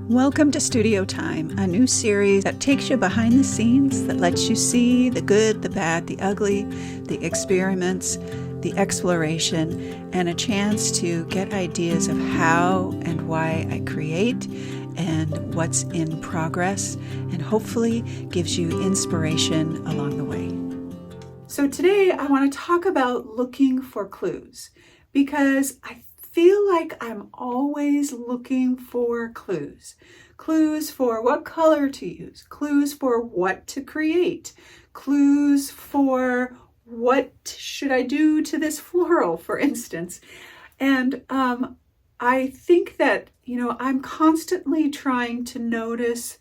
Welcome to Studio Time, a new series that takes you behind the scenes, that lets you see the good, the bad, the ugly, the experiments, the exploration, and a chance to get ideas of how and why I create and what's in progress, and hopefully gives you inspiration along the way. So today I want to talk about looking for clues, because I feel like I'm always looking for clues. Clues for what color to use, clues for what to create, clues for what should I do to this floral, for instance. And I think that, I'm constantly trying to notice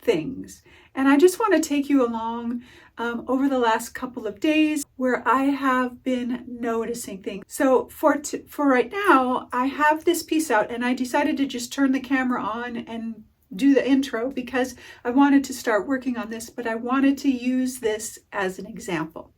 things. And I just want to take you along over the last couple of days where I have been noticing things. So for right now, I have this piece out and I decided to just turn the camera on and do the intro because I wanted to start working on this, but I wanted to use this as an example.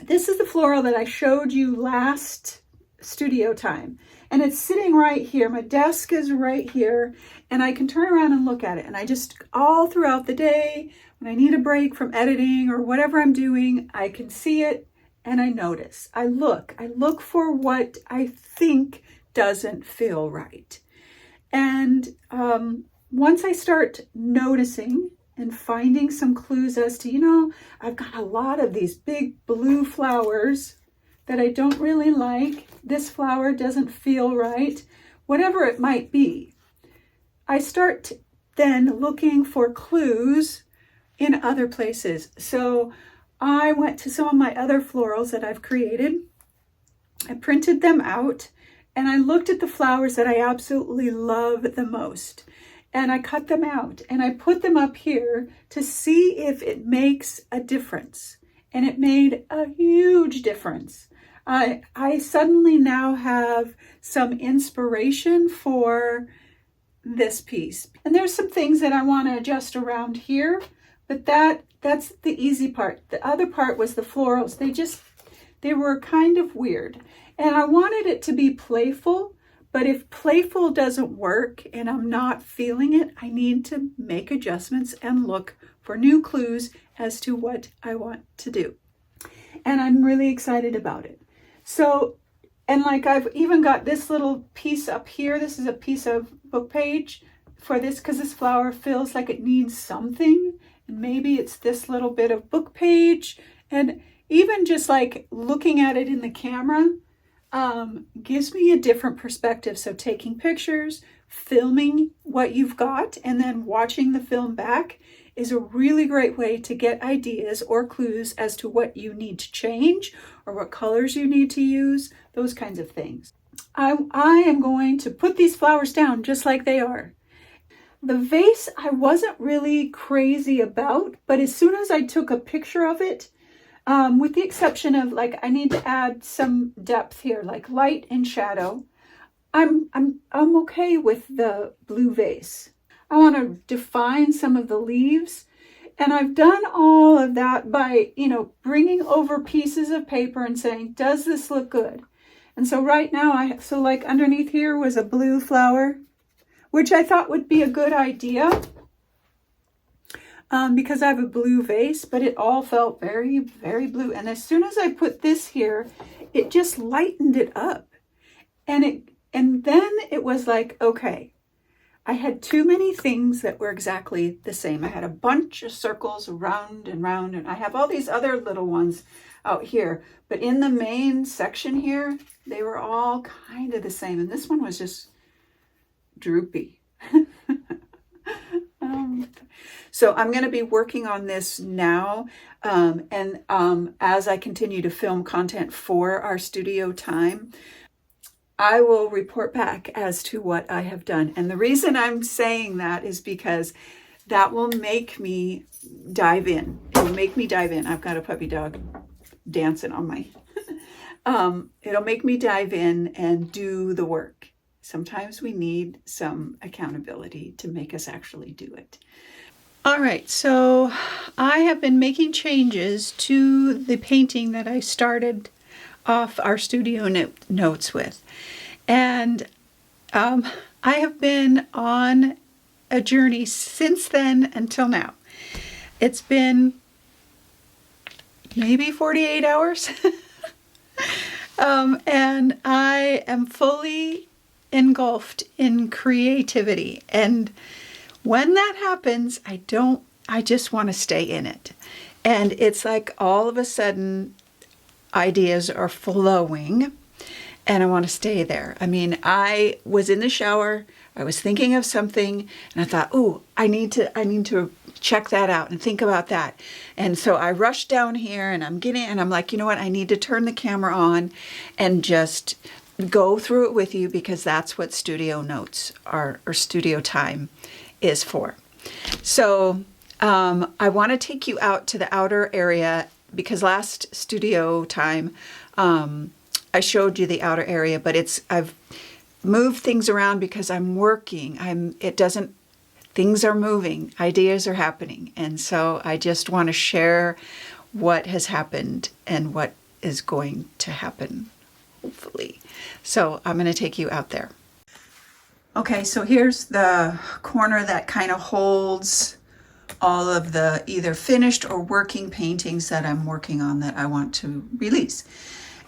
This is the floral that I showed you last studio time. And it's sitting right here. My desk is right here and I can turn around and look at it. And I just, all throughout the day, when I need a break from editing or whatever I'm doing, I can see it and I notice. I look for what I think doesn't feel right. And once I start noticing and finding some clues as to, I've got a lot of these big blue flowers that I don't really like. This flower doesn't feel right, whatever it might be. I start then looking for clues in other places. So I went to some of my other florals that I've created. I printed them out and I looked at the flowers that I absolutely love the most. And I cut them out and I put them up here to see if it makes a difference. And it made a huge difference. I suddenly now have some inspiration for this piece. And there's some things that I want to adjust around here, but that's the easy part. The other part was the florals. They were kind of weird. And I wanted it to be playful, but if playful doesn't work and I'm not feeling it, I need to make adjustments and look for new clues as to what I want to do. And I'm really excited about it. So, and like I've even got this little piece up here. This is a piece of book page for this because this flower feels like it needs something. And maybe it's this little bit of book page. And even just like looking at it in the camera gives me a different perspective. So taking pictures, filming what you've got, and then watching the film back is a really great way to get ideas or clues as to what you need to change or what colors you need to use, those kinds of things. I am going to put these flowers down just like they are. The vase I wasn't really crazy about, but as soon as I took a picture of it, with the exception of like I need to add some depth here, like light and shadow, I'm okay with the blue vase. I want to define some of the leaves. And I've done all of that by, bringing over pieces of paper and saying, does this look good? And so right now, so like underneath here was a blue flower, which I thought would be a good idea because I have a blue vase, but it all felt very, very blue. And as soon as I put this here, it just lightened it up. And then it was like, okay. I had too many things that were exactly the same. I had a bunch of circles round and round, and I have all these other little ones out here. But in the main section here, they were all kind of the same. And this one was just droopy. So I'm going to be working on this now. As I continue to film content for our studio time, I will report back as to what I have done. And the reason I'm saying that is because that will make me dive in. It will make me dive in. I've got a puppy dog dancing on my... it'll make me dive in and do the work. Sometimes we need some accountability to make us actually do it. All right, so I have been making changes to the painting that I started off our studio notes with. And I have been on a journey since then until now. It's been maybe 48 hours. And I am fully engulfed in creativity. And when that happens, I just want to stay in it. And it's like all of a sudden ideas are flowing and I want to stay there. I mean, I was in the shower, I was thinking of something and I thought, oh, I need to check that out and think about that. And so I rushed down here and I'm like, you know what? I need to turn the camera on and just go through it with you, because that's what studio notes are, or studio time is for. So I want to take you out to the outer area, because last studio time I showed you the outer area, but I've moved things around because I'm working. Things are moving, ideas are happening. And so I just want to share what has happened and what is going to happen, hopefully. So I'm going to take you out there. Okay, so here's the corner that kind of holds all of the either finished or working paintings that I'm working on that I want to release.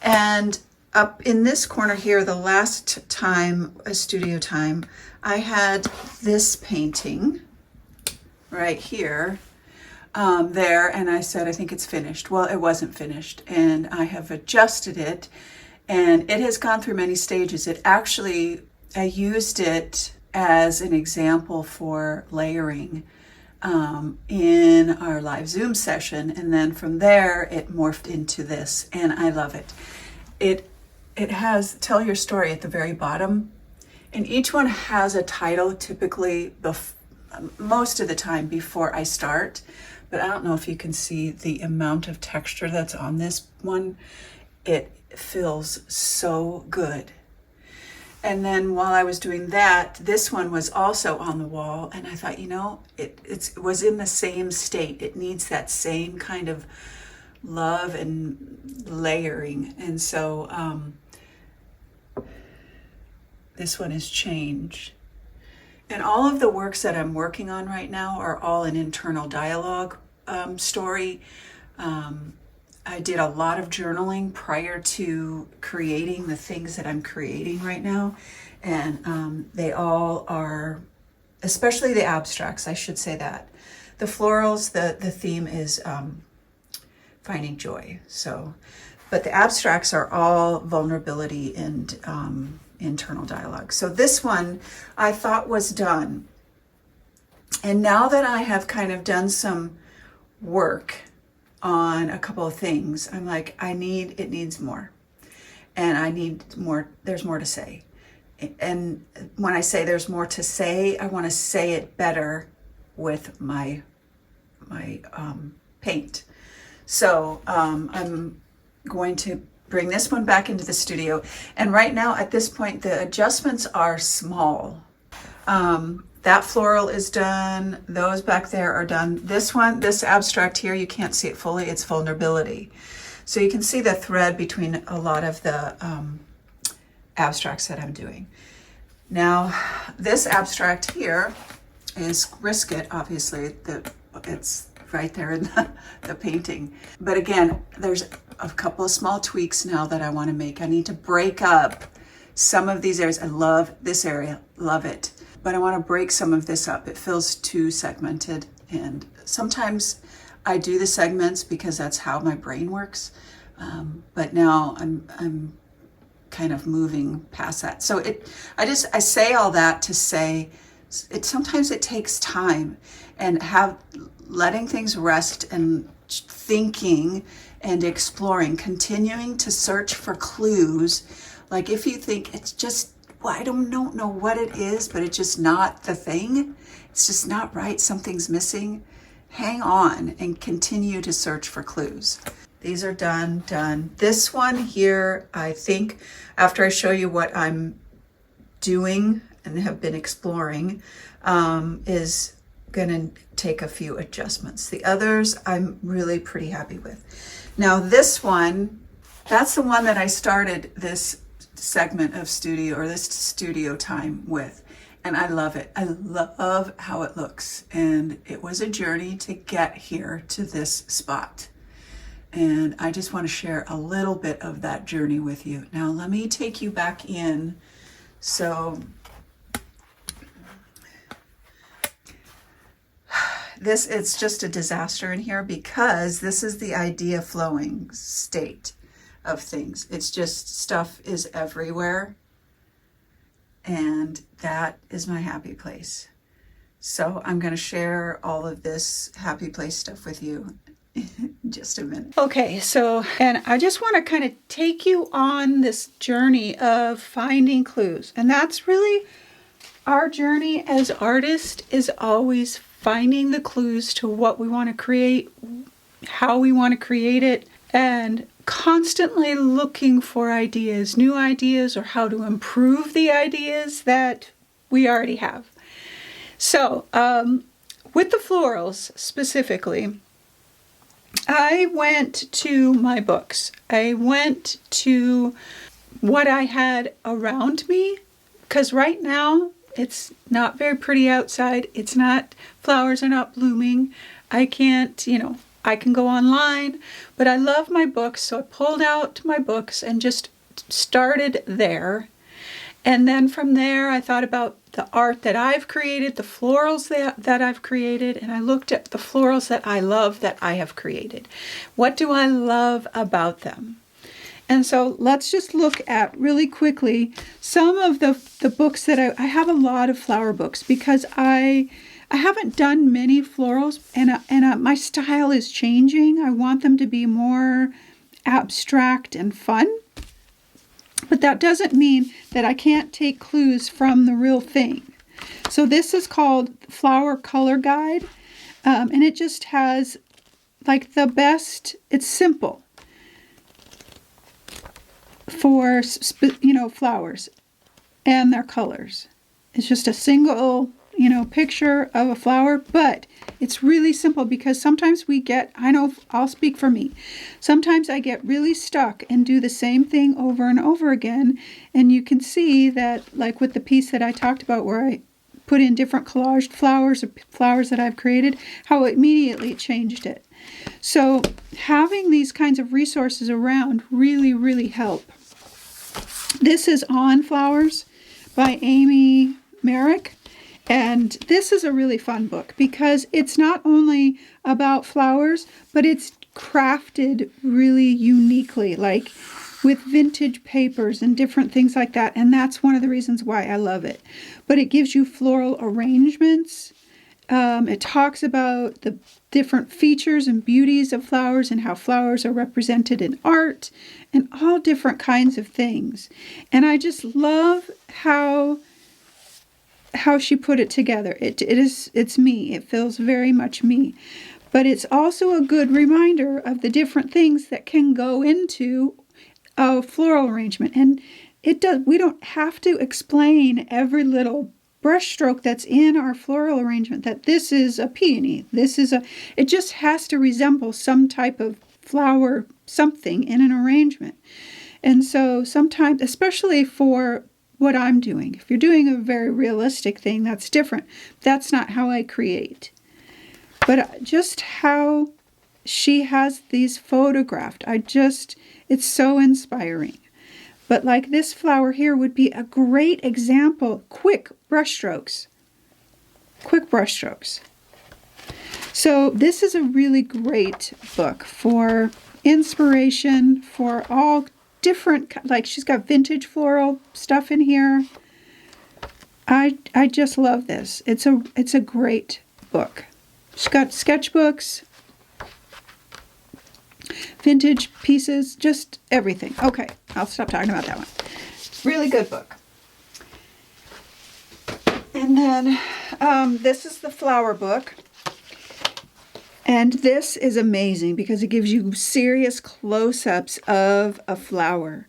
And up in this corner here, the last time, a studio time, I had this painting right here, there, and I said, I think it's finished. Well, it wasn't finished, and I have adjusted it, and it has gone through many stages. I used it as an example for layering in our live Zoom session, and then from there it morphed into this, and I love it. It has tell your story at the very bottom, and each one has a title, typically most of the time before I start, but I don't know if you can see the amount of texture that's on this one. It feels so good. And then while I was doing that, this one was also on the wall, and I thought, it was in the same state. It needs that same kind of love and layering. And so this one is Change. And all of the works that I'm working on right now are all an internal dialogue story. I did a lot of journaling prior to creating the things that I'm creating right now. And they all are, especially the abstracts, I should say that. The florals, the theme is finding joy. So, but the abstracts are all vulnerability and internal dialogue. So this one I thought was done. And now that I have kind of done some work on a couple of things, I'm like, it needs more. And I need more, there's more to say. And when I say there's more to say, I want to say it better with my paint. So I'm going to bring this one back into the studio. And right now at this point, the adjustments are small. That floral is done. Those back there are done. This one, this abstract here, you can't see it fully. It's vulnerability. So you can see the thread between a lot of the abstracts that I'm doing. Now, this abstract here is Risk It, obviously. It's right there in the painting. But again, there's a couple of small tweaks now that I want to make. I need to break up some of these areas. I love this area, love it. But I want to break some of this up. It feels too segmented. And sometimes I do the segments because that's how my brain works. But now I'm kind of moving past that. So I say all that to say sometimes it takes time, and letting things rest and thinking and exploring, continuing to search for clues. Like if you think it's just, well, I don't know what it is, but it's just not the thing. It's just not right. Something's missing. Hang on and continue to search for clues. These are done. This one here, I think after I show you what I'm doing and have been exploring, is gonna take a few adjustments. The others I'm really pretty happy with. Now this one, that's the one that I started this segment of studio, or this studio time with. and I love it. I love how it looks. And it was a journey to get here to this spot. And I just want to share a little bit of that journey with you. Now, let me take you back in. So it's just a disaster in here because this is the idea flowing state of things. It's just stuff is everywhere. And that is my happy place. So I'm going to share all of this happy place stuff with you in just a minute. Okay, so, and I just want to kind of take you on this journey of finding clues. And that's really our journey as artists, is always finding the clues to what we want to create, how we want to create it, and constantly looking for ideas, new ideas, or how to improve the ideas that we already have. So, with the florals specifically, I went to my books. I went to what I had around me, because right now it's not very pretty outside. It's not, flowers are not blooming. I can't, I can go online, but I love my books. So I pulled out my books and just started there. And then from there, I thought about the art that I've created, the florals that I've created, and I looked at the florals that I love that I have created. What do I love about them? And so let's just look at really quickly some of the books that I have. A lot of flower books because I haven't done many florals, and my style is changing. I want them to be more abstract and fun. But that doesn't mean that I can't take clues from the real thing. So this is called Flower Color Guide. And it just has like the best, it's simple for, flowers and their colors. It's just a single, picture of a flower, but it's really simple because sometimes I know I'll speak for me. Sometimes I get really stuck and do the same thing over and over again. And you can see that, like with the piece that I talked about where I put in different collaged flowers or flowers that I've created, how immediately it changed it. So having these kinds of resources around really, really help. This is On Flowers by Amy Merrick. And this is a really fun book because it's not only about flowers, but it's crafted really uniquely, like with vintage papers and different things like that. And that's one of the reasons why I love it. But it gives you floral arrangements. It talks about the different features and beauties of flowers and how flowers are represented in art and all different kinds of things. And I just love how she put it together. It's me. It feels very much me. But it's also a good reminder of the different things that can go into a floral arrangement. And we don't have to explain every little brushstroke that's in our floral arrangement, that this is a peony. It just has to resemble some type of flower, something in an arrangement. And so sometimes, especially for what I'm doing. If you're doing a very realistic thing, that's different. That's not how I create. But just how she has these photographed, it's so inspiring. But like this flower here would be a great example. Quick brushstrokes. So this is a really great book for inspiration, for all different, like she's got vintage floral stuff in here. I just love this. It's a great book. She's got sketchbooks, vintage pieces, just everything. Okay, I'll stop talking about that one. Really good book. And then this is the flower book. And this is amazing because it gives you serious close-ups of a flower.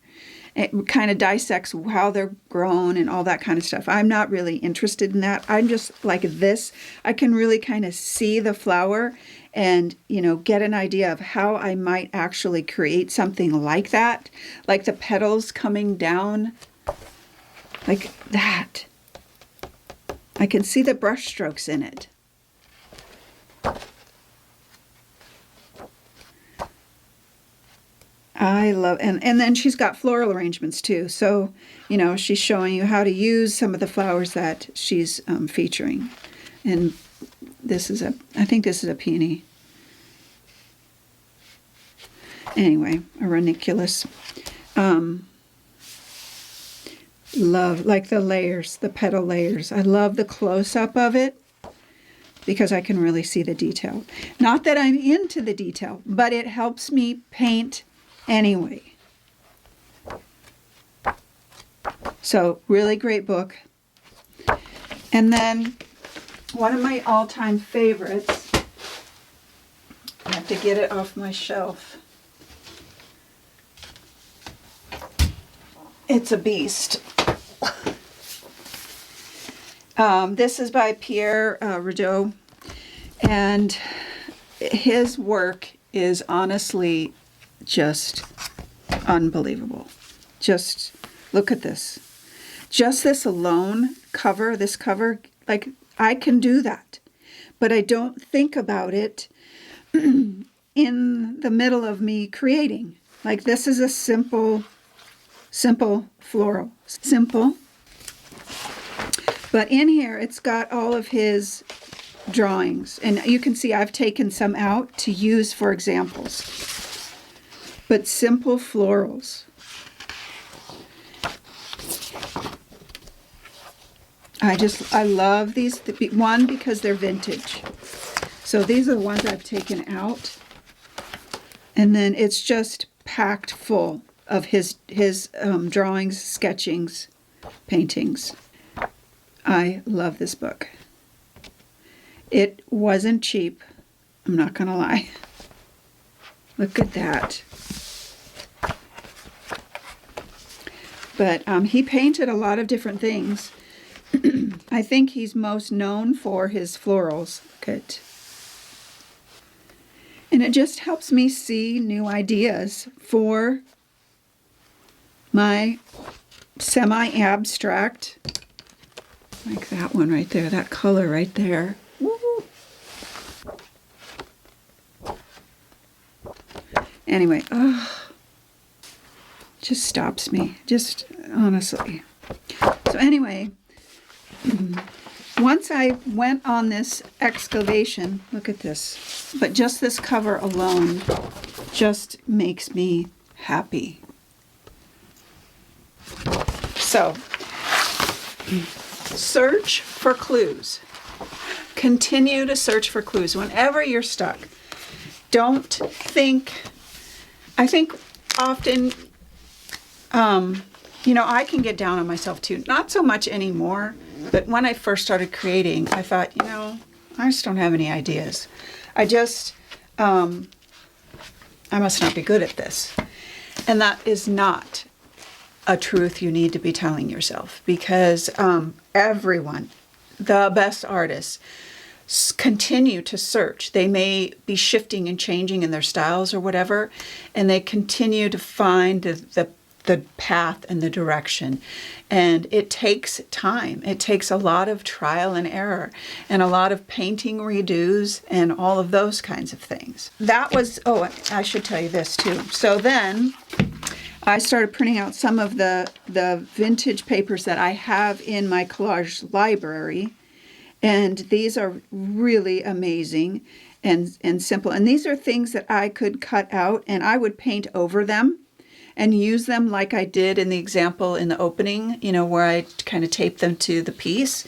It kind of dissects how they're grown and all that kind of stuff. I'm not really interested in that. I'm just like this. I can really kind of see the flower and, get an idea of how I might actually create something like that. Like the petals coming down like that. I can see the brush strokes in it. I love, and then she's got floral arrangements too. So, you know, she's showing you how to use some of the flowers that she's featuring. And this is I think this is a peony. Anyway, a ranunculus. Love, like the layers, the petal layers. I love the close-up of it because I can really see the detail. Not that I'm into the detail, but it helps me paint anyway. So, really great book. And then, one of my all-time favorites, I have to get it off my shelf. It's a beast. This is by Pierre Rideau, and his work is honestly just unbelievable. Just look at this. Just this alone, this cover, like I can do that, but I don't think about it in the middle of me creating. Like this is a simple floral. Simple. But in here, it's got all of his drawings. And you can see I've taken some out to use for examples. But simple florals. I love these. One, because they're vintage. So these are the ones I've taken out. And then it's just packed full of his drawings, sketchings, paintings. I love this book. It wasn't cheap, I'm not gonna lie. Look at that. But he painted a lot of different things. I think he's most known for his florals. Look at. And it just helps me see new ideas for my semi-abstract, like that one right there, that color right there. Woo. Anyway, just stops me, just honestly. So anyway, once I went on this excavation, look at this, but just this cover alone just makes me happy. So, search for clues. Continue to search for clues whenever you're stuck. Don't think, I think often, I can get down on myself too. Not so much anymore, but when I first started creating, I thought, I just don't have any ideas. I must not be good at this. And that is not a truth you need to be telling yourself, because everyone, the best artists, continue to search. They may be shifting and changing in their styles or whatever, and they continue to find the path and the direction. And it takes time. It takes a lot of trial and error and a lot of painting redos and all of those kinds of things. That was, I should tell you this too. So then I started printing out some of the vintage papers that I have in my collage library. And these are really amazing and simple. And these are things that I could cut out and I would paint over them and use them like I did in the example in the opening, where I kind of taped them to the piece.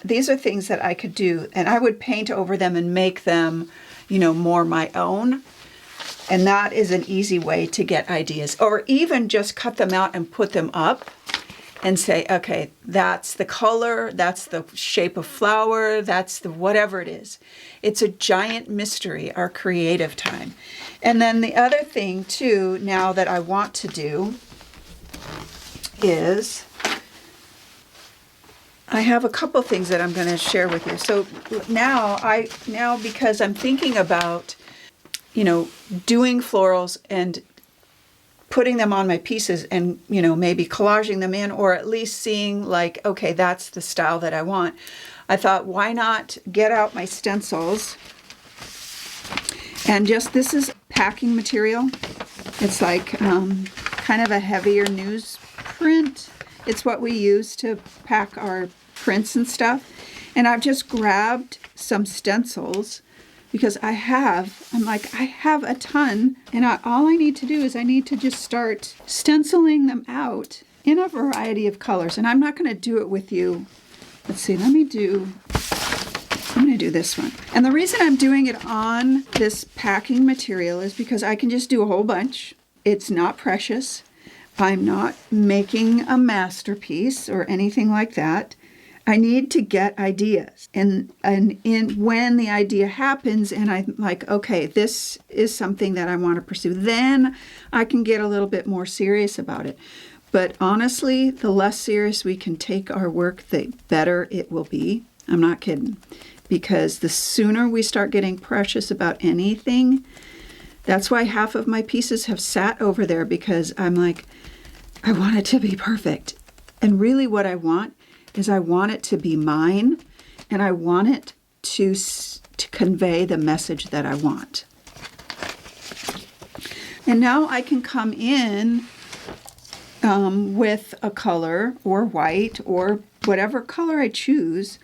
These are things that I could do, and I would paint over them and make them, more my own. And that is an easy way to get ideas. Or even just cut them out and put them up and say, okay, that's the color, that's the shape of flower, that's the whatever it is. It's a giant mystery, our creative time. And then the other thing too, now that I want to do, is I have a couple things that I'm going to share with you. So now because I'm thinking about, doing florals and putting them on my pieces and, you know, maybe collaging them in, or at least seeing like, okay, that's the style that I want. I thought, why not get out my stencils and just, this is packing material. It's like kind of a heavier newsprint. It's what we use to pack our prints and stuff. And I've just grabbed some stencils because I have a ton, and all I need to do is I need to just start stenciling them out in a variety of colors. And I'm not going to do it with you. Let's see, I'm going to do this one. And the reason I'm doing it on this packing material is because I can just do a whole bunch. It's not precious. I'm not making a masterpiece or anything like that. I need to get ideas. And when the idea happens and I'm like, okay, this is something that I want to pursue, then I can get a little bit more serious about it. But honestly, the less serious we can take our work, the better it will be. I'm not kidding. Because the sooner we start getting precious about anything, that's why half of my pieces have sat over there, because I'm like, I want it to be perfect. And really what I want is I want it to be mine, and I want it to convey the message that I want. And now I can come in with a color or white or whatever color I choose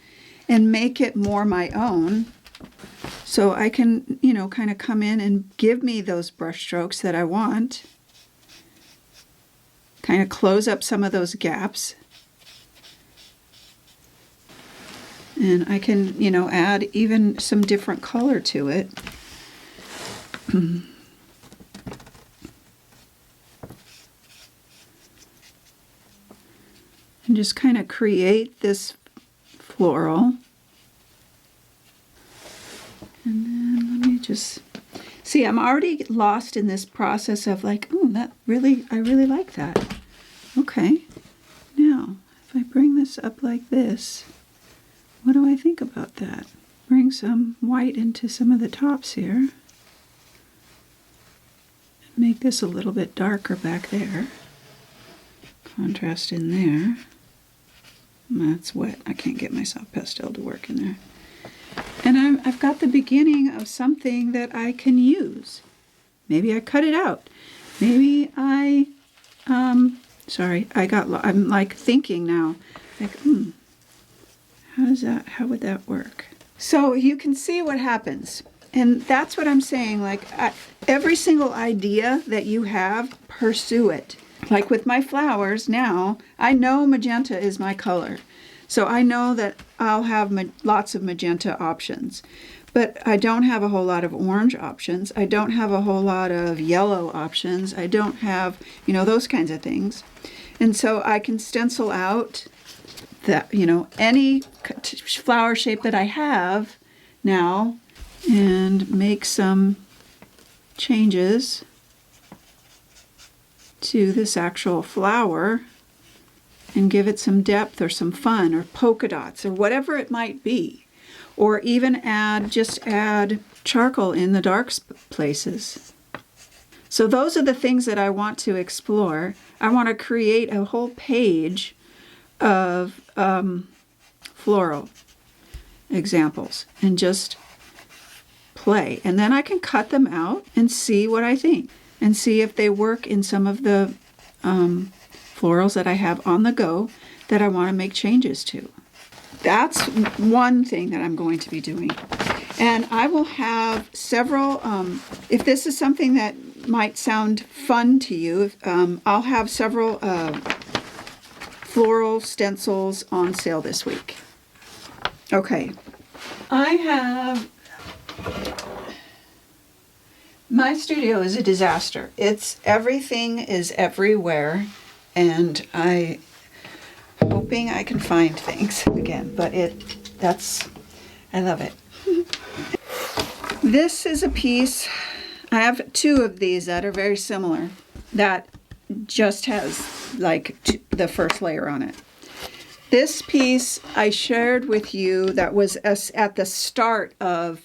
and make it more my own. So I can, you know, kind of come in and give me those brush strokes that I want. Kind of close up some of those gaps. And I can, you know, add even some different color to it. And just kind of create this floral. And then let me just see, I'm already lost in this process of like, oh, I really like that. Okay, now if I bring this up like this, what do I think about that? Bring some white into some of the tops here. Make this a little bit darker back there. Contrast in there. That's wet. I can't get my soft pastel to work in there. And I've got the beginning of something that I can use. Maybe I cut it out. Maybe I'm like thinking now, like, how would that work? So you can see what happens. And that's what I'm saying, like every single idea that you have, pursue it. Like with my flowers now, I know magenta is my color. So I know that I'll have lots of magenta options. But I don't have a whole lot of orange options. I don't have a whole lot of yellow options. I don't have, you know, those kinds of things. And so I can stencil out that, you know, any flower shape that I have now and make some changes to this actual flower and give it some depth or some fun or polka dots or whatever it might be. Or even just add charcoal in the dark places. So those are the things that I want to explore. I want to create a whole page of floral examples and just play. And then I can cut them out and see what I think. And see if they work in some of the florals that I have on the go that I want to make changes to. That's one thing that I'm going to be doing. And I will have several, if this is something that might sound fun to you, I'll have several floral stencils on sale this week. Okay. My studio is a disaster. Everything is everywhere, and I'm hoping I can find things again, but I love it. This is a piece, I have two of these that are very similar, that just has like the first layer on it. This piece I shared with you that was at the start of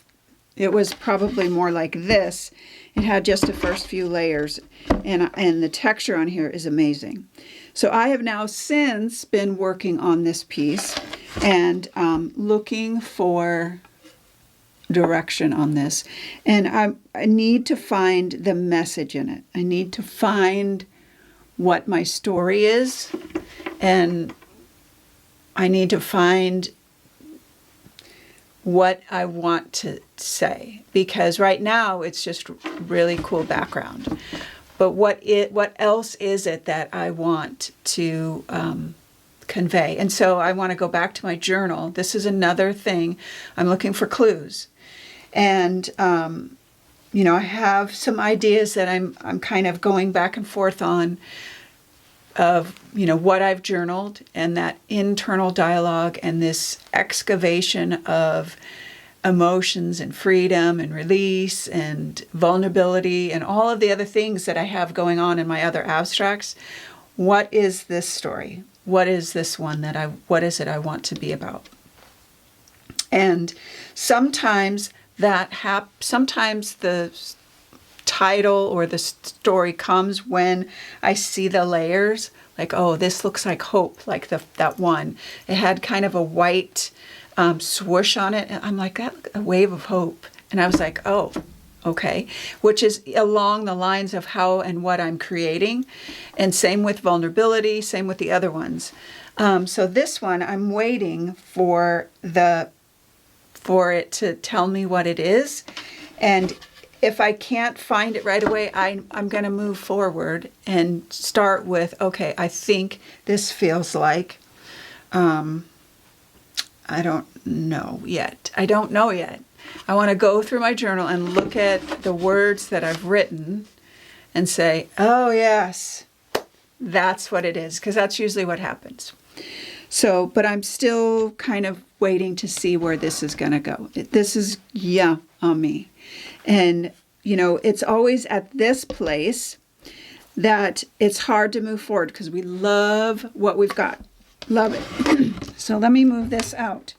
it was probably more like this. It had just the first few layers, and the texture on here is amazing. So I have now since been working on this piece and looking for direction on this. And I need to find the message in it. I need to find what my story is, and I need to find what I want to say, because right now it's just really cool background. But what else is it that I want to convey? And so I want to go back to my journal. This is another thing. I'm looking for clues. And, you know, I have some ideas that I'm kind of going back and forth on of, you know, what I've journaled and that internal dialogue and this excavation of emotions and freedom and release and vulnerability and all of the other things that I have going on in my other abstracts. What is this story? What is this one what is it I want to be about? And sometimes sometimes the title or the story comes when I see the layers, like, oh, this looks like hope, like that one. It had kind of a white swoosh on it, and I'm like, that a wave of hope. And I was like, oh, okay, which is along the lines of how and what I'm creating. And same with vulnerability, same with the other ones. So this one, I'm waiting for it to tell me what it is. And if I can't find it right away, I'm going to move forward and start with, okay, I think this feels like, I don't know yet. I don't know yet. I want to go through my journal and look at the words that I've written and say, oh, yes, that's what it is, because that's usually what happens. So, but I'm still kind of waiting to see where this is going to go. This is yummy. And, you know, it's always at this place that it's hard to move forward because we love what we've got. Love it. So let me move this out.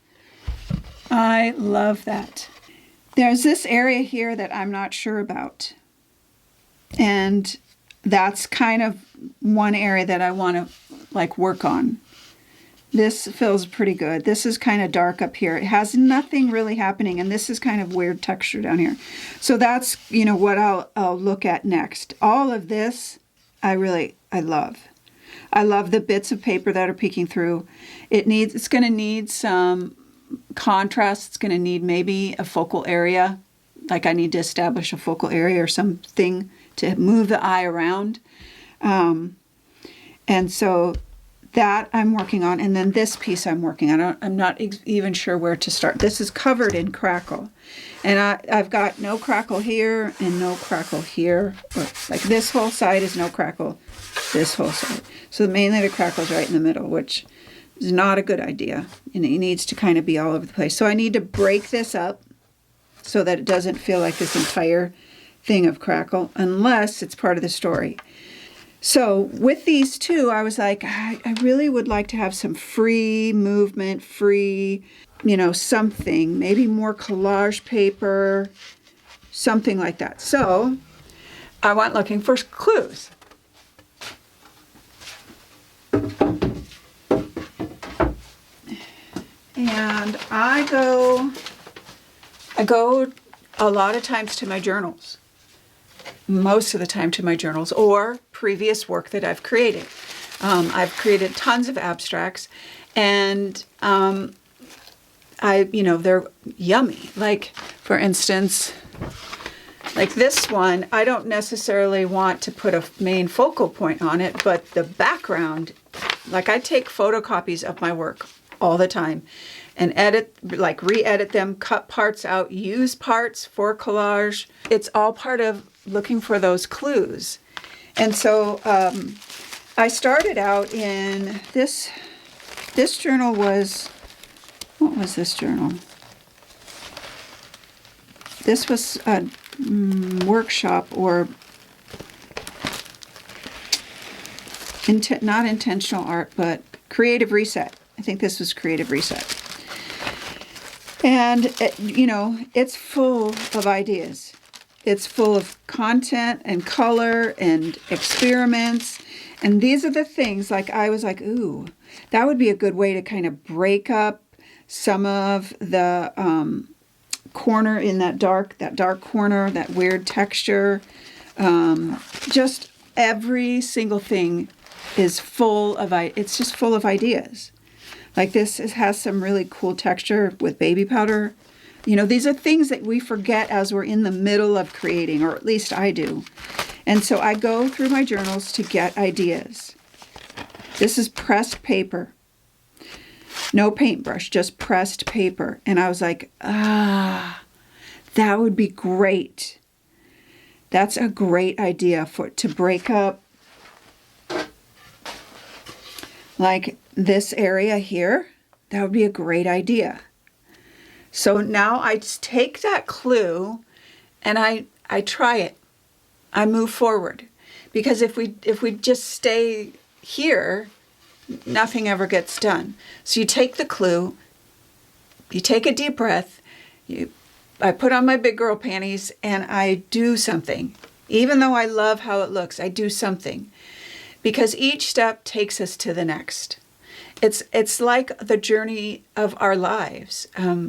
I love that. There's this area here that I'm not sure about. And that's kind of one area that I want to like work on. This feels pretty good. This is kind of dark up here. It has nothing really happening, and this is kind of weird texture down here. So that's, you know, what I'll look at next. All of this, I love. I love the bits of paper that are peeking through. It's going to need some contrast. It's going to need maybe a focal area. Like I need to establish a focal area or something to move the eye around. And so that I'm working on, and then this piece I'm working on. I'm not even sure where to start. This is covered in crackle, and I've got no crackle here and no crackle here. Like this whole side is no crackle, this whole side. So mainly the crackle's right in the middle, which is not a good idea. And it needs to kind of be all over the place. So I need to break this up so that it doesn't feel like this entire thing of crackle, unless it's part of the story. So with these two, I was like, I really would like to have some free movement, free, you know, something, maybe more collage paper, something like that. So I went looking for clues. And I go a lot of times to my journals. Most of the time to my journals or previous work that I've created. I've created tons of abstracts, and they're yummy. Like, for instance, like this one, I don't necessarily want to put a main focal point on it, but the background, like I take photocopies of my work all the time and re-edit them, cut parts out, use parts for collage. It's all part of looking for those clues. And so I started out in this journal was, what was this journal? This was a workshop or not intentional art, but creative reset. I think this was creative reset. And, you know, it's full of ideas. It's full of content and color and experiments. And these are the things, like, I was like, ooh, that would be a good way to kind of break up some of the corner in that dark corner, that weird texture. Just every single thing is full of, it's just full of ideas. Like this has some really cool texture with baby powder. You know, these are things that we forget as we're in the middle of creating, or at least I do. And so I go through my journals to get ideas. This is pressed paper. No paintbrush, just pressed paper. And I was like, that would be great. That's a great idea to break up like this area here. That would be a great idea. So now I just take that clue and I try it. I move forward. Because if we just stay here, nothing ever gets done. So you take the clue, you take a deep breath, I put on my big girl panties and I do something. Even though I love how it looks, I do something. Because each step takes us to the next. It's like the journey of our lives.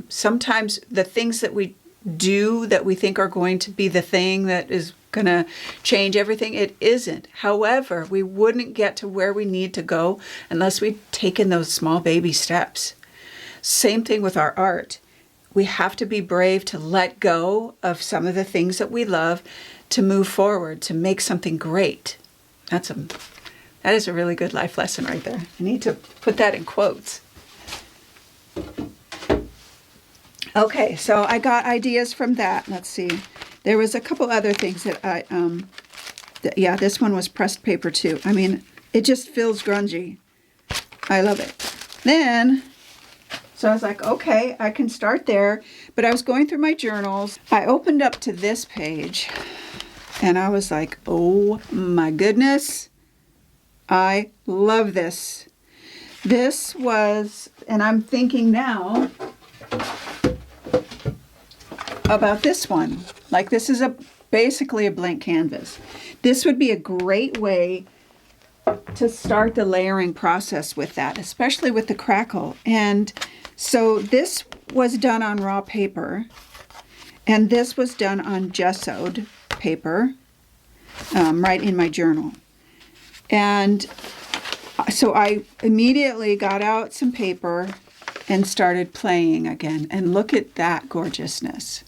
Sometimes the things that we do that we think are going to be the thing that is going to change everything, it isn't. However, we wouldn't get to where we need to go unless we'd taken those small baby steps. Same thing with our art. We have to be brave to let go of some of the things that we love, to move forward, to make something great. That is a really good life lesson right there. I need to put that in quotes. Okay, so I got ideas from that. Let's see. There was a couple other things that yeah, this one was pressed paper too. I mean, it just feels grungy. I love it. Then, so I was like, okay, I can start there. But I was going through my journals. I opened up to this page and I was like, oh my goodness. I love this. This was, and I'm thinking now about this one. Like this is basically a blank canvas. This would be a great way to start the layering process with that, especially with the crackle. And so this was done on raw paper, and this was done on gessoed paper, right in my journal. And so I immediately got out some paper and started playing again. And look at that gorgeousness.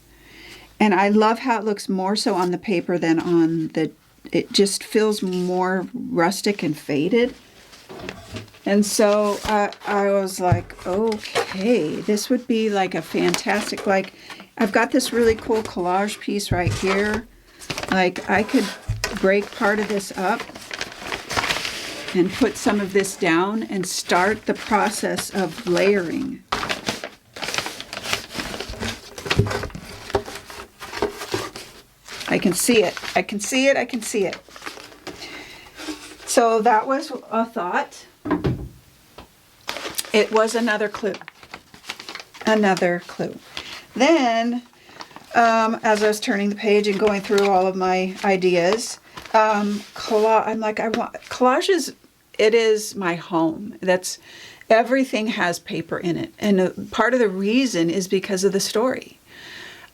And I love how it looks more so on the paper than on it just feels more rustic and faded. And so I was like, okay, this would be like a fantastic, like I've got this really cool collage piece right here. Like I could break part of this up and put some of this down and start the process of layering. I can see it. I can see it. I can see it. So that was a thought. It was another clue. Another clue. Then, as I was turning the page and going through all of my ideas, I'm like, collages, it is my home. Everything has paper in it. And part of the reason is because of the story.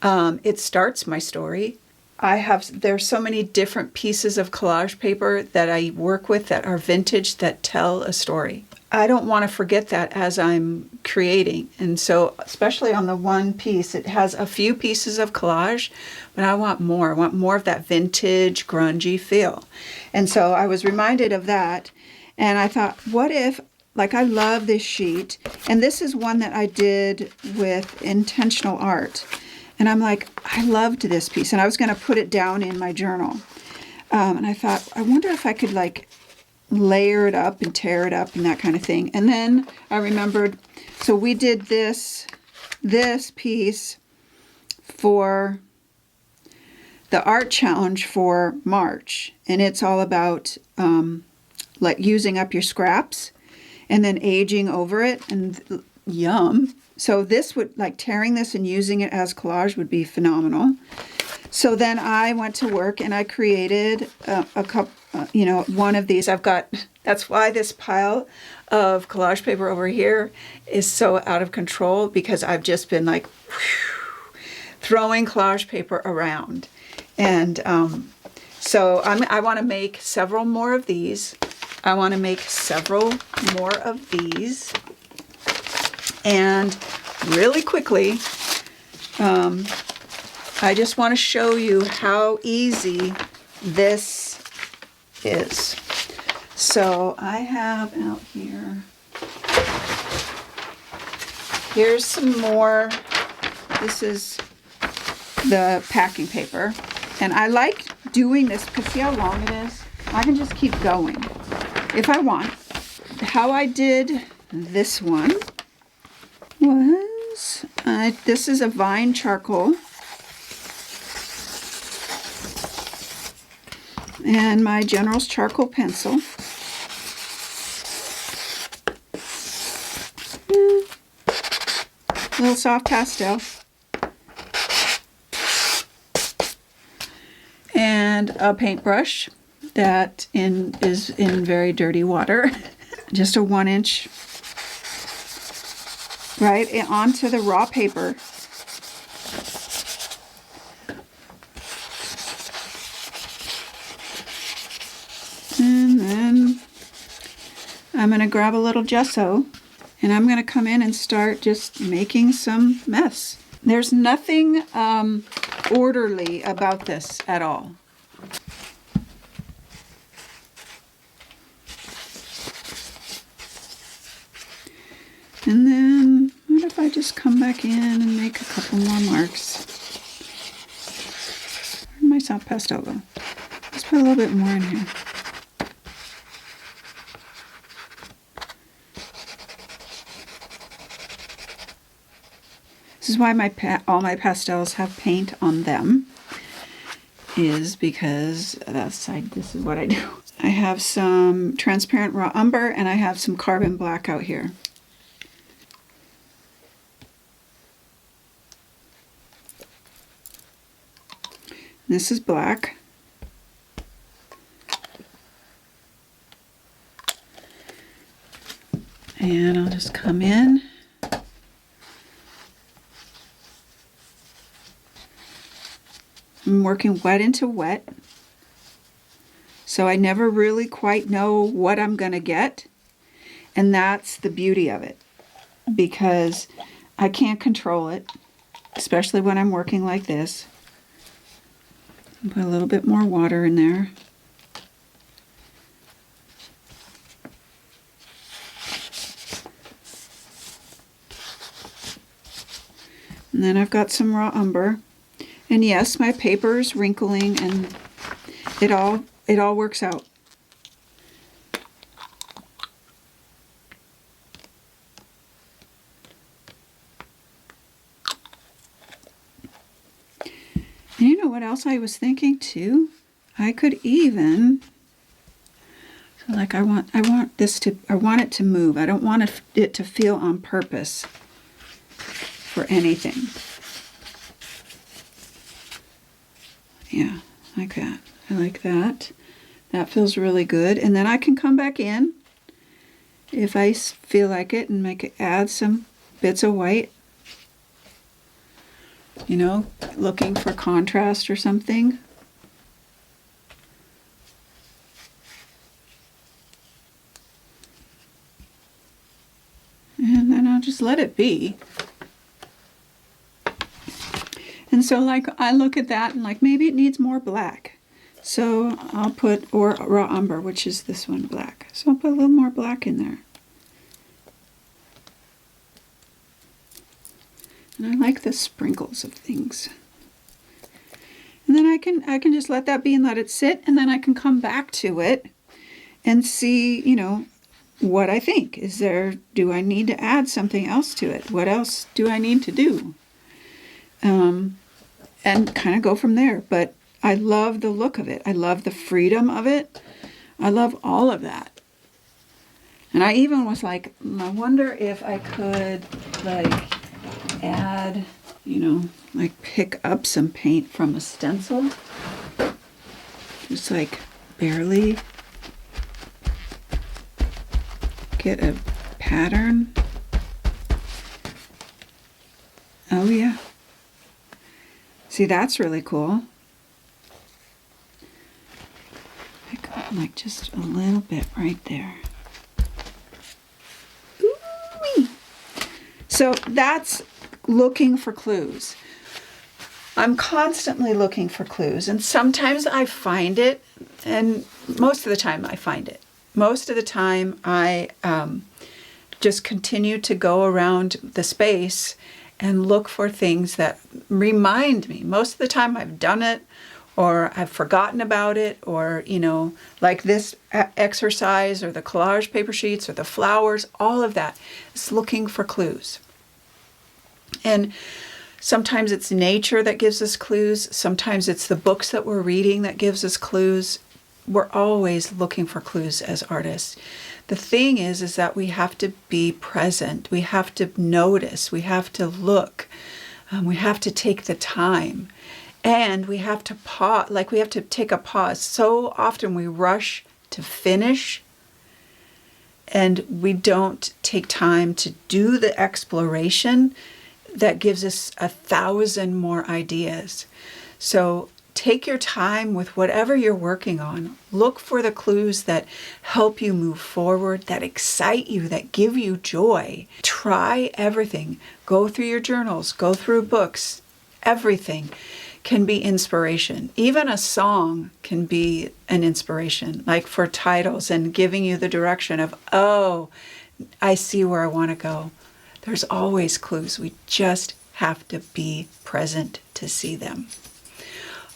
It starts my story. There's so many different pieces of collage paper that I work with that are vintage that tell a story. I don't want to forget that as I'm creating. And so, especially on the one piece, it has a few pieces of collage, but I want more. I want more of that vintage, grungy feel. And so I was reminded of that. And I thought, what if, like I love this sheet. And this is one that I did with intentional art. And I'm like, I loved this piece. And I was going to put it down in my journal. And I thought, I wonder if I could like layer it up and tear it up and that kind of thing. And then I remembered, so we did this piece for the art challenge for March. And it's all about like using up your scraps and then aging over it. And yum. So this would, like tearing this and using it as collage would be phenomenal. So then I went to work and I created a couple, one of these. That's why this pile of collage paper over here is so out of control, because I've just been like throwing collage paper around. And so I want to make several more of these. I want to make several more of these. And really quickly, I just want to show you how easy this is. So I have out here, here's some more. This is the packing paper. And I like doing this because see how long it is? I can just keep going if I want. How I did this one was, this is a vine charcoal. And my General's charcoal pencil. A little soft pastel. And a paintbrush that is in very dirty water. Just a 1-inch. Right onto the raw paper. And then I'm going to grab a little gesso and I'm going to come in and start just making some mess. There's nothing orderly about this at all. And then what if I just come back in and make a couple more marks? Where'd my soft pastel go? Let's put a little bit more in here. This is why all my pastels have paint on them, is because this is what I do. I have some transparent raw umber and I have some carbon black out here. This is black. And I'll just come in. I'm working wet into wet. So I never really quite know what I'm going to get. And that's the beauty of it. Because I can't control it. Especially when I'm working like this. Put a little bit more water in there. And then I've got some raw umber. And yes, my paper's wrinkling and it all works out. And you know what else I was thinking too? I could even, so like I want it to move. I don't want it to feel on purpose for anything. Yeah, like that. I like that. That feels really good. And then I can come back in if I feel like it and add some bits of white. You know, looking for contrast or something. And then I'll just let it be. And so like I look at that and like maybe it needs more black. So I'll put, or raw umber, which is this one, black. So I'll put a little more black in there. And I like the sprinkles of things. And then I can just let that be and let it sit, and then I can come back to it and see, you know, what I think. Do I need to add something else to it? What else do I need to do? And kind of go from there. But I love the look of it. I love the freedom of it. I love all of that. And I even was like, I wonder if I could like add, like pick up some paint from a stencil. Just like barely get a pattern. Oh yeah. See, that's really cool. Pick up like just a little bit right there. Ooh-wee. So that's looking for clues. I'm constantly looking for clues, and sometimes I find it, and most of the time I find it. Most of the time I just continue to go around the space and look for things that remind me. Most of the time I've done it, or I've forgotten about it, or, like this exercise, or the collage paper sheets, or the flowers, all of that is looking for clues. And sometimes it's nature that gives us clues. Sometimes it's the books that we're reading that gives us clues. We're always looking for clues as artists. The thing is that we have to be present. We have to notice. We have to look. We have to take the time. And we have to pause. Like, we have to take a pause. So often we rush to finish, and we don't take time to do the exploration that gives us 1,000 more ideas. So take your time with whatever you're working on. Look for the clues that help you move forward, that excite you, that give you joy. Try everything. Go through your journals, go through books. Everything can be inspiration. Even a song can be an inspiration, like for titles and giving you the direction of, oh, I see where I want to go. There's always clues. We just have to be present to see them.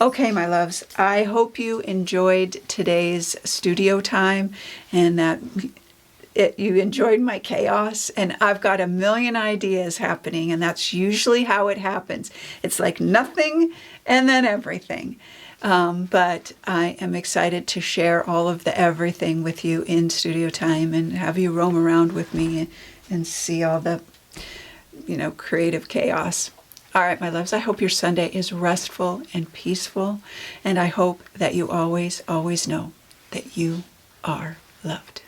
Okay, my loves, I hope you enjoyed today's studio time, and that you enjoyed my chaos. And I've got a million ideas happening, and that's usually how it happens. It's like nothing and then everything. But I am excited to share all of the everything with you in studio time, and have you roam around with me and see all the creative chaos. All right, my loves, I hope your Sunday is restful and peaceful, and I hope that you always, always know that you are loved.